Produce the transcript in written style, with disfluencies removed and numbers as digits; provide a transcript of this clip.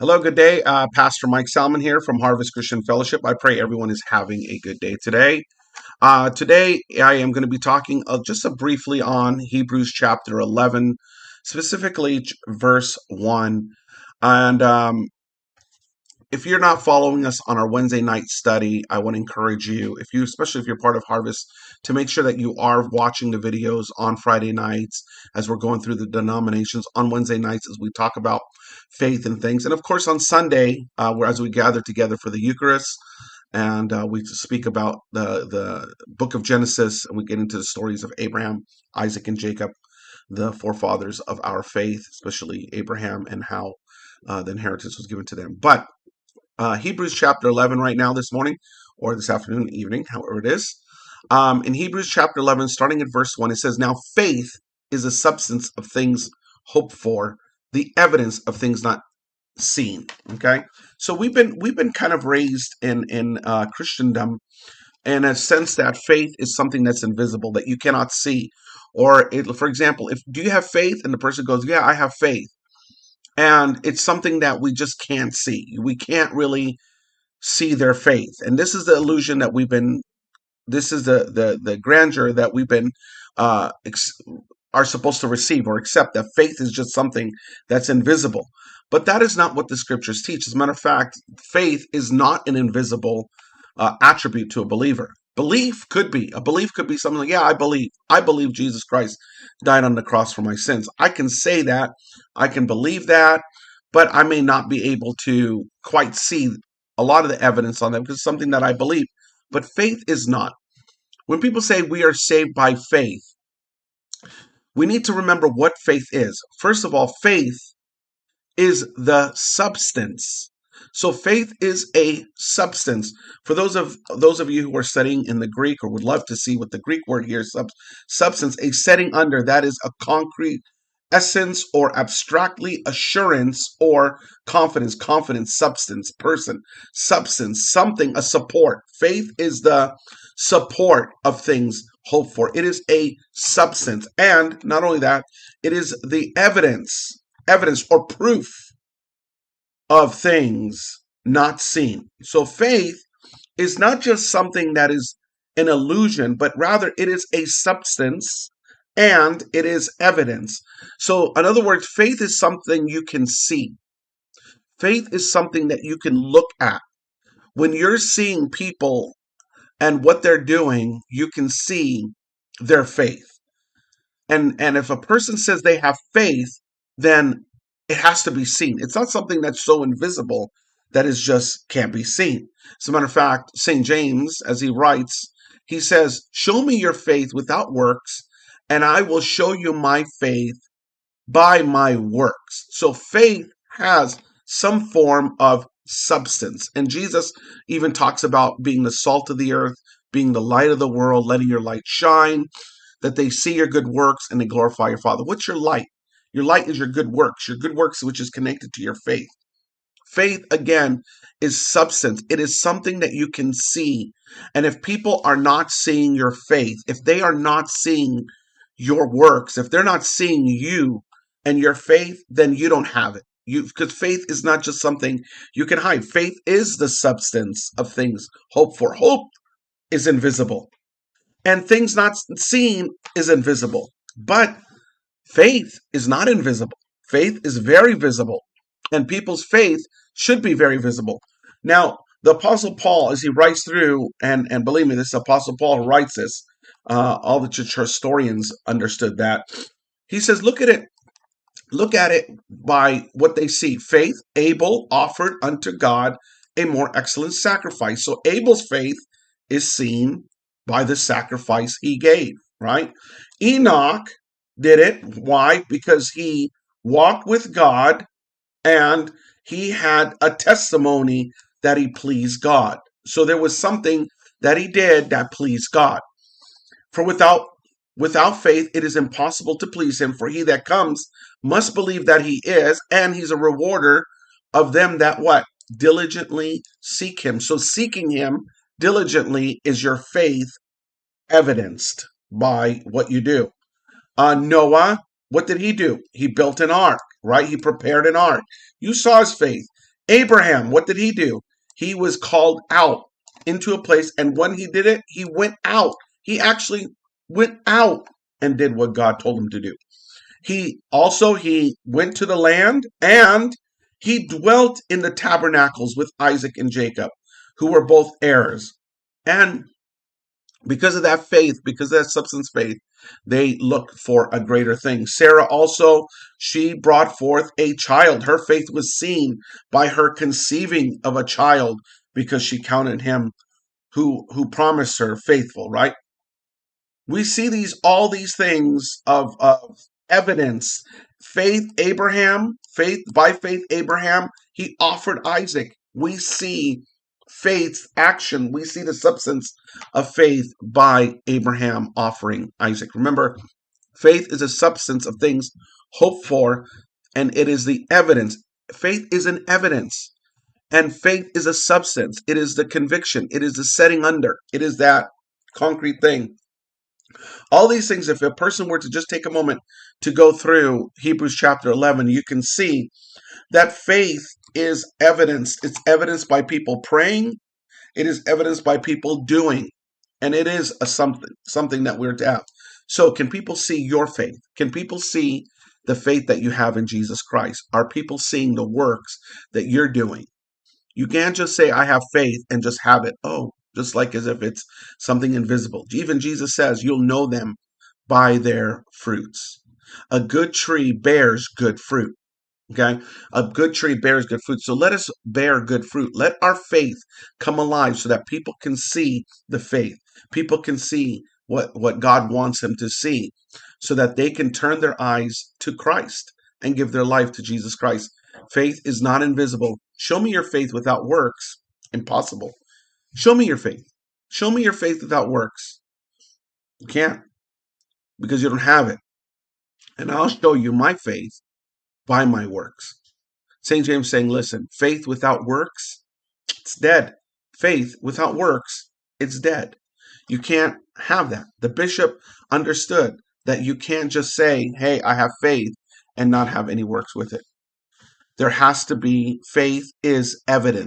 Hello, good day. Pastor Mike Salmon here from Harvest Christian Fellowship. I pray everyone is having a good day today. Today, I am going to be talking just briefly on Hebrews chapter 11, specifically verse 1. And if you're not following us on our Wednesday night study, I want to encourage you, especially if you're part of Harvest, to make sure that you are watching the videos on Friday nights as we're going through the denominations, on Wednesday nights as we talk about faith and things, and of course on Sunday, as we gather together for the Eucharist and we speak about the book of Genesis, and we get into the stories of Abraham, Isaac, and Jacob, the forefathers of our faith, especially Abraham, and how the inheritance was given to them. But Hebrews chapter 11 right now this morning, or this afternoon, evening, however it is. In Hebrews chapter 11, starting at verse 1, it says, "Now faith is the substance of things hoped for, the evidence of things not seen." Okay, so we've been kind of raised in Christendom in a sense that faith is something that's invisible, that you cannot see. For example, if do you have faith, and the person goes, "Yeah, I have faith," and it's something that we just can't see. We can't really see their faith, and this is the illusion that we've been. This is the grandeur that we've been uh, ex- are supposed to receive or accept. That faith is just something that's invisible, but that is not what the scriptures teach. As a matter of fact, faith is not an invisible attribute to a believer. Belief could be something like, yeah, I believe Jesus Christ died on the cross for my sins. I can say that, I can believe that, but I may not be able to quite see a lot of the evidence on that because it's something that I believe. But faith is not. When people say we are saved by faith, we need to remember what faith is. First of all, faith is the substance. So faith is a substance. For those of you who are studying in the Greek or would love to see what the Greek word here is, substance, a setting under, that is a concrete essence or abstractly assurance or confidence, substance, person, substance, something, a support. Faith is the support of things hoped for. It is a substance. And not only that, it is the evidence or proof of things not seen. So faith is not just something that is an illusion, but rather it is a substance and it is evidence. So, in other words, faith is something you can see. Faith is something that you can look at. When you're seeing people and what they're doing, you can see their faith. And if a person says they have faith, then it has to be seen. It's not something that's so invisible that is just can't be seen. As a matter of fact, St. James, as he writes, he says, "Show me your faith without works, and I will show you my faith by my works." So faith has some form of substance. And Jesus even talks about being the salt of the earth, being the light of the world, letting your light shine, that they see your good works and they glorify your Father. What's your light? Your light is your good works, which is connected to your faith. Faith, again, is substance. It is something that you can see. And if people are not seeing your faith, if they are not seeing your works, if they're not seeing you and your faith, then you don't have it. Because faith is not just something you can hide. Faith is the substance of things hoped for. Hope is invisible, and things not seen is invisible. But faith is not invisible. Faith is very visible, and people's faith should be very visible. Now, the Apostle Paul, as he writes through, and believe me, this is Apostle Paul who writes this. All the church historians understood that. He says, look at it by what they see. Faith, Abel offered unto God a more excellent sacrifice. So Abel's faith is seen by the sacrifice he gave, right? Enoch did it. Why? Because he walked with God and he had a testimony that he pleased God. So there was something that he did that pleased God. For without faith it is impossible to please him, for he that comes must believe that he is, and he's a rewarder of them that what? Diligently seek him. So seeking him diligently is your faith evidenced by what you do. Noah, what did he do? He built an ark, right? He prepared an ark. You saw his faith. Abraham, what did he do? He was called out into a place, and when he did it, he went out. He actually went out and did what God told him to do. He went to the land, and he dwelt in the tabernacles with Isaac and Jacob, who were both heirs. And because of that faith, because of that substance faith, they looked for a greater thing. Sarah also, she brought forth a child. Her faith was seen by her conceiving of a child because she counted him who promised her faithful, right? We see all these things of evidence. By faith, Abraham, he offered Isaac. We see faith's action. We see the substance of faith by Abraham offering Isaac. Remember, faith is a substance of things hoped for, and it is the evidence. Faith is an evidence, and faith is a substance. It is the conviction. It is the setting under. It is that concrete thing. All these things, if a person were to just take a moment to go through Hebrews chapter 11, you can see that faith is evidenced. It's evidenced by people praying. It is evidenced by people doing. And it is something that we're to have. So can people see your faith? Can people see the faith that you have in Jesus Christ? Are people seeing the works that you're doing? You can't just say, I have faith and just have it. Oh, just like as if it's something invisible. Even Jesus says, you'll know them by their fruits. A good tree bears good fruit. Okay? A good tree bears good fruit. So let us bear good fruit. Let our faith come alive so that people can see the faith. People can see what God wants them to see so that they can turn their eyes to Christ and give their life to Jesus Christ. Faith is not invisible. Show me your faith without works. Impossible. Show me your faith. Show me your faith without works. You can't, because you don't have it. And I'll show you my faith by my works. St. James saying, listen, faith without works, it's dead. Faith without works, it's dead. You can't have that. The bishop understood that you can't just say, hey, I have faith and not have any works with it. There has to be, faith is evidence.